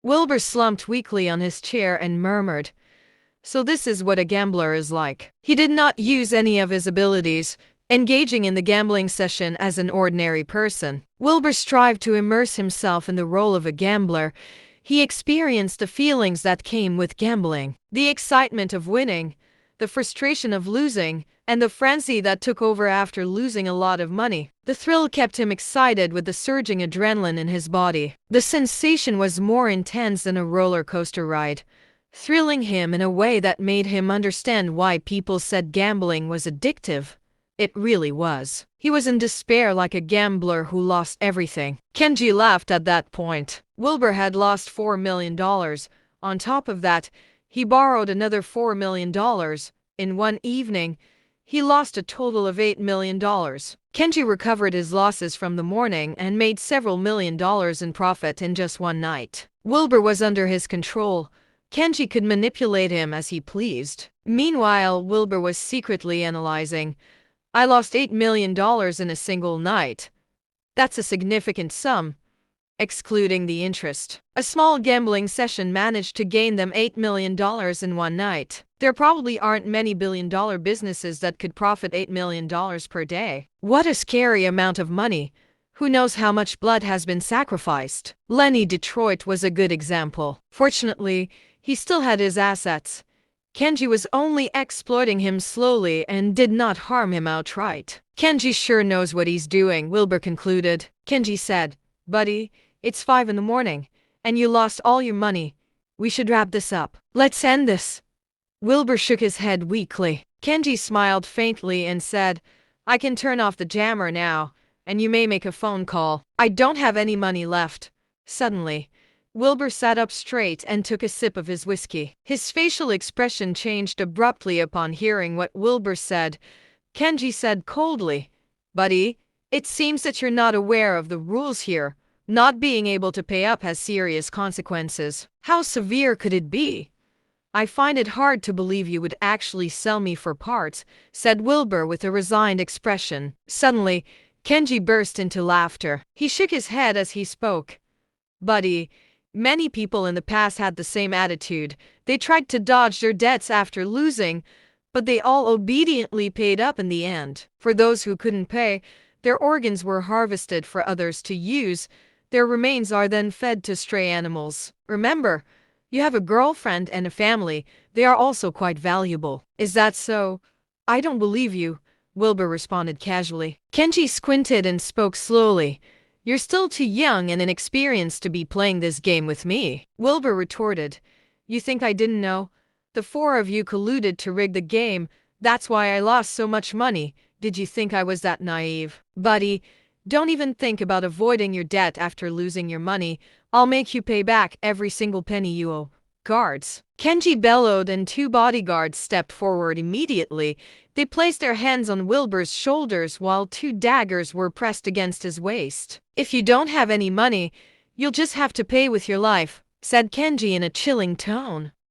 Wilbur slumped weakly on his chair and murmured, "So this is what a gambler is like." He did not use any of his abilities, engaging in the gambling session as an ordinary person. Wilbur strived to immerse himself in the role of a gambler. He experienced the feelings that came with gambling, the excitement of winning, the frustration of losing, and the frenzy that took over after losing a lot of money. The thrill kept him excited with the surging adrenaline in his body. The sensation was more intense than a roller coaster ride, thrilling him in a way that made him understand why people said gambling was addictive. It really was. He was in despair, like a gambler who lost everything. Kenji laughed at that point. Wilbur had lost $4 million. On top of that, he borrowed another $4 million. In one evening, he lost a total of $8 million. Kenji recovered his losses from the morning and made several $1 million in profit in just one night. Wilbur was under his control. Kenji could manipulate him as he pleased. Meanwhile, Wilbur was secretly analyzing, "I lost $8 million in a single night. That's a significant sum, excluding the interest. A small gambling session managed to gain them $8 million in one night. There probably aren't many billion-dollar businesses that could profit $8 million per day. What a scary amount of money. Who knows how much blood has been sacrificed?" Lenny Detroit was a good example. Fortunately, he still had his assets. Kenji was only exploiting him slowly and did not harm him outright. "Kenji sure knows what he's doing," Wilbur concluded. Kenji said, "Buddy, it's 5 in the morning, and you lost all your money. We should wrap this up. Let's end this." Wilbur shook his head weakly. Kenji smiled faintly and said, "I can turn off the jammer now, and you may make a phone call. I don't have any money left." Suddenly, Wilbur sat up straight and took a sip of his whiskey. His facial expression changed abruptly upon hearing what Wilbur said. Kenji said coldly, "Buddy, it seems that you're not aware of the rules here. Not being able to pay up has serious consequences." "How severe could it be?" "I find it hard to believe you would actually sell me for parts," said Wilbur with a resigned expression. Suddenly, Kenji burst into laughter. He shook his head as he spoke. "Buddy, many people in the past had the same attitude. They tried to dodge their debts after losing, but they all obediently paid up in the end. For those who couldn't pay, their organs were harvested for others to use. Their remains are then fed to stray animals. Remember, you have a girlfriend and a family. They are also quite valuable." "Is that so?" "I don't believe you," Wilbur responded casually. Kenji squinted and spoke slowly. "You're still too young and inexperienced to be playing this game with me." Wilbur retorted, "You think I didn't know? The four of you colluded to rig the game. That's why I lost so much money. Did you think I was that naive?" "Buddy, don't even think about avoiding your debt after losing your money. I'll make you pay back every single penny you owe." "Guards!" Kenji bellowed, and 2 bodyguards stepped forward immediately. They placed their hands on Wilbur's shoulders while 2 daggers were pressed against his waist. "If you don't have any money, you'll just have to pay with your life," said Kenji in a chilling tone.